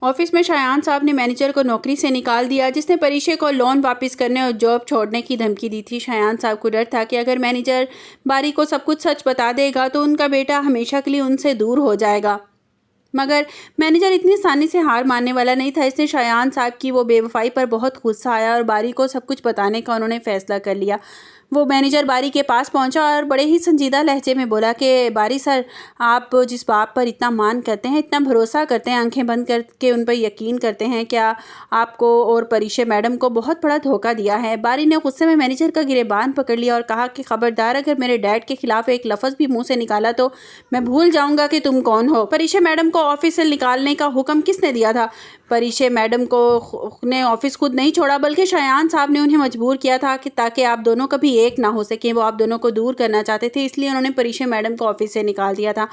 Office में शायान साहब ने मैनेजर को नौकरी से निकाल दिया, जिसने परीक्षा को लोन वापस करने और जॉब छोड़ने की धमकी दी थी। शायान साहब को डर था कि अगर मैनेजर बारी को सब कुछ सच बता देगा तो उनका बेटा हमेशा के लिए उनसे दूर हो जाएगा। मगर मैनेजर इतनी आसानी से हार मानने वाला नहीं था, इसलिए शायान साहब की वो बेवफाई पर बहुत गुस्सा आया और बारी को सब कुछ बताने का उन्होंने फैसला कर लिया। वो मैनेजर बारी के पास पहुंचा और बड़े ही संजीदा लहजे में बोला कि बारी सर, आप जिस बाप पर इतना मान करते हैं, इतना भरोसा करते हैं, आंखें बंद करके उन पर यकीन करते हैं, क्या आपको और परीक्षा मैडम को बहुत बड़ा धोखा दिया है। बारी ने गुस्से में मैनेजर का गिरेबान पकड़ लिया और कहा कि खबरदार, अगर मेरे डैड के खिलाफ एक लफ्ज़ भी मुंह से निकाला तो मैं भूल जाऊंगा कि तुम कौन हो। परीक्षा मैडम को ऑफिस से निकालने का हुक्म किसने दिया था? परीक्षा मैडम को ने ऑफिस खुद नहीं छोड़ा, बल्कि शायान साहब ने उन्हें मजबूर किया था कि ताकि आप दोनों कभी एक ना हो सके। वो आप दोनों को दूर करना चाहते थे, इसलिए उन्होंने परीक्षा मैडम को ऑफिस से निकाल दिया था।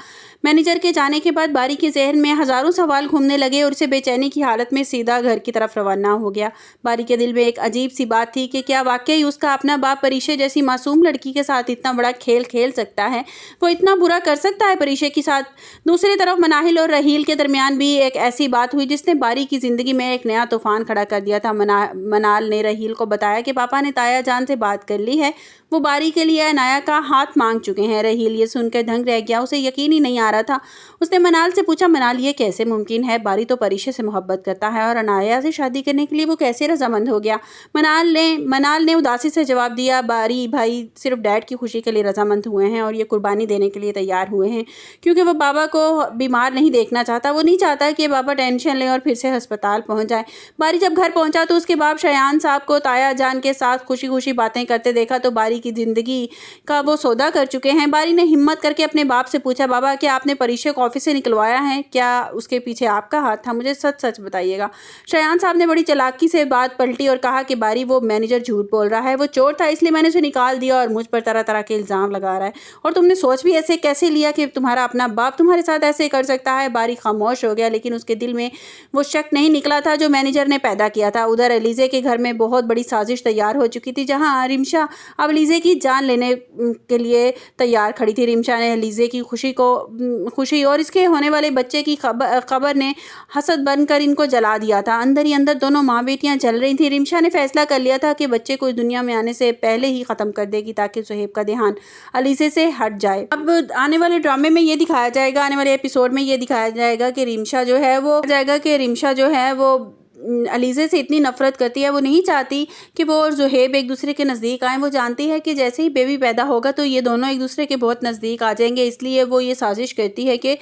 मैनेजर के जाने के बाद बारी के जहन में हज़ारों सवाल घूमने लगे और उसे बेचैनी की हालत में सीधा घर की तरफ रवाना हो गया। बारी के दिल में एक अजीब सी बात थी कि क्या वाकई उसका अपना बाप परीक्षा जैसी मासूम लड़की के साथ इतना बड़ा खेल खेल सकता है? वो इतना बुरा कर सकता है परीक्षा के साथ? दूसरी तरफ मनाहिल और रहील के दरमियान भी एक ऐसी बात हुई जिसने बारी की ज़िंदगी में एक नया तूफान खड़ा कर दिया था। मनाल ने रहील को बताया कि पापा ने ताया जान से बात कर ली है, वो बारी के लिए अनाया का हाथ मांग चुके हैं। रहील ये सुनकर दंग रह गया, उसे यकीन ही नहीं आ रहा था। उसने मनाल से पूछा, मनाल ये कैसे मुमकिन है? बारी तो परीक्षा से मोहब्बत करता है और अनाया से शादी करने के लिए वो कैसे रजामंद हो गया? मनाल ने उदासी से जवाब दिया, बारी भाई सिर्फ डैड की खुशी के लिए रजामंद हुए हैं और ये कुर्बानी देने के लिए तैयार हुए हैं, क्योंकि वो बाबा को बीमार नहीं देखना चाहता। वो नहीं चाहता कि बाबा टेंशन ले और फिर से अस्पताल पहुंच जाए। बारी जब घर पहुंचा तो उसके बाप शायान साहब को ताया जान के साथ खुशी खुशी बातें करते देखा तो बारी की जिंदगी का वो सौदा कर चुके हैं। बारी ने हिम्मत करके अपने बाप से पूछा, बाबा क्या आपने परीक्षा को ऑफिस से निकलवाया है? क्या उसके पीछे आपका हाथ था? मुझे सच सच बताइएगा। शायान साहब ने बड़ी चालाकी से बात पलटी और कहा कि बारी, वो मैनेजर झूठ बोल रहा है, वो चोर था इसलिए मैंने उसे निकाल दिया और मुझ पर तरह तरह के इल्ज़ाम लगा रहा है। और तुमने सोच भी ऐसे कैसे लिया कि तुम्हारा अपना बाप तुम्हारे साथ ऐसे कर सकता है? बारी खामोश हो गया, लेकिन उसके दिल में वो शक नहीं निकला था जो मैनेजर ने पैदा किया था। उधर अलीज़े के घर में बहुत बड़ी साजिश तैयार हो चुकी थी, जहां रिमशा अब अलीज़े की जान लेने के लिए तैयार खड़ी थी। रिमशा ने अलीज़े की खुशी और इसके होने वाले बच्चे की खबर ने हसद बनकर इनको जला दिया था। अंदर ही अंदर दोनों माँ बेटियाँ जल रही थी। रिमशा ने फैसला कर लिया था कि बच्चे को इस दुनिया में आने से पहले ही ख़त्म कर देगी, ताकि सुहेब का ध्यान अलीज़े से हट जाए। अब आने वाले ड्रामे में ये दिखाया जाएगा, आने वाले एपिसोड में ये दिखाया जाएगा कि रिमशा जो है वो अलीज़े से इतनी नफ़रत करती है। वो नहीं चाहती कि वो और ज़ुहैब एक दूसरे के नज़दीक आएँ। वो जानती है कि जैसे ही बेबी पैदा होगा तो ये दोनों एक दूसरे के बहुत नज़दीक आ जाएंगे, इसलिए वो ये साजिश करती है कि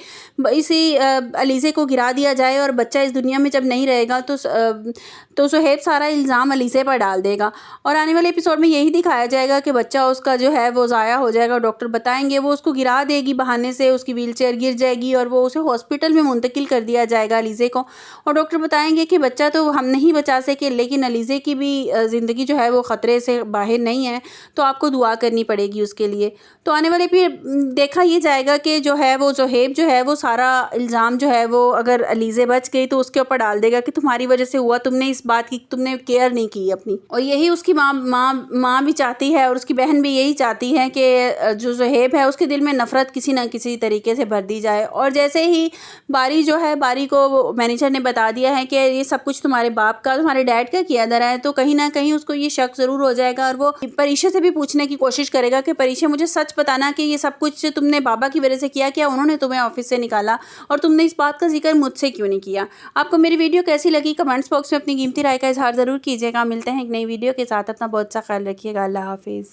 इसी अलीज़े को गिरा दिया जाए और बच्चा इस दुनिया में जब नहीं रहेगा तो ज़ुहैब सारा इल्ज़ाम अलीज़े पर डाल देगा। और आने वाले एपिसोड में यही दिखाया जाएगा कि बच्चा उसका जो है वो ज़ाया हो जाएगा। डॉक्टर बताएंगे वो उसको गिरा देगी बहाने से, उसकी व्हीलचेयर गिर जाएगी और वो उसे हॉस्पिटल में मुंतकिल कर दिया जाएगा अलीज़े को। और डॉक्टर बताएंगे कि बच्चा तो हम नहीं बचा सके, लेकिन अलीज़े की भी ज़िंदगी जो है वो ख़तरे से बाहर नहीं है, तो आपको दुआ करनी पड़ेगी उसके लिए। तो आने वाले फिर देखा ये जाएगा कि जो है वो ज़ुहैब जो है वो सारा इल्ज़ाम जो है वो अगर अलीज़े बच गई तो उसके ऊपर डाल देगा कि तुम्हारी वजह से हुआ, तुमने इस बात की तुमने केयर नहीं की अपनी। और यही उसकी माँ भी चाहती है और उसकी बहन भी यही चाहती है कि जो ज़ुहैब है उसके दिल में नफ़रत किसी न किसी तरीके से भर दी जाए। और जैसे ही बारी को मैनेजर ने बता दिया है कि ये सब कुछ तुम्हारे बाप का, तुम्हारे डैड का किया जा रहा है, तो कहीं ना कहीं उसको ये शक ज़रूर हो जाएगा और वो परीक्षा से भी पूछने की कोशिश करेगा कि परीक्षा, मुझे सच बताना कि ये सब कुछ तुमने बाबा की वजह से किया, क्या उन्होंने तुम्हें ऑफिस से निकाला और तुमने इस बात का जिक्र मुझसे क्यों नहीं किया? आपको मेरी वीडियो कैसी लगी कमेंट्स बॉक्स में अपनी कीमती राय का इजहार ज़रूर कीजिएगा। मिलते हैं एक नई वीडियो के साथ, अपना बहुत सा ख्याल रखिएगा। अल्लाह हाफिज़।